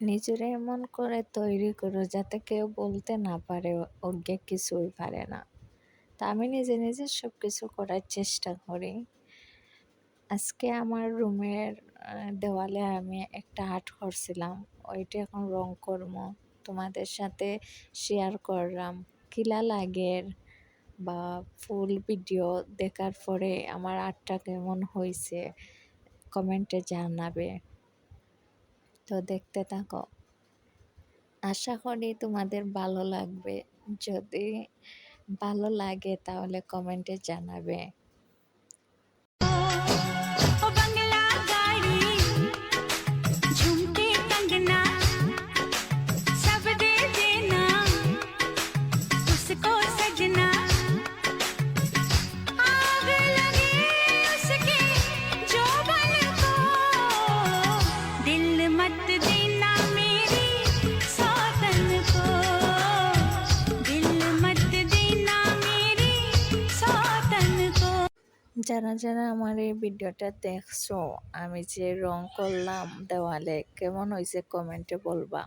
নিজেরা এমন করে তৈরি করো যাতে কেউ বলতে না পারে ওকে কিছুই পারে না। তা আমি নিজে নিজে সব কিছু করার চেষ্টা করি। আজকে আমার রুমের দেওয়ালে আমি একটা আর্ট করছিলাম, ওইটা এখন রং করবো। তোমাদের সাথে শেয়ার করলাম কিলা লাগের বা ফুল ভিডিও দেখার পরে আমার আর্টটা কেমন হয়েছে কমেন্টে জানাবে। তো দেখতে থাকো, আশা করি তোমাদের ভালো লাগবে। যদি ভালো লাগে তাহলে কমেন্টে জানাবে। যারা যারা আমার এই ভিডিওটা দেখছো, আমি যে রং করলাম দেওয়ালে কেমন হয়েছে কমেন্টে বলবা।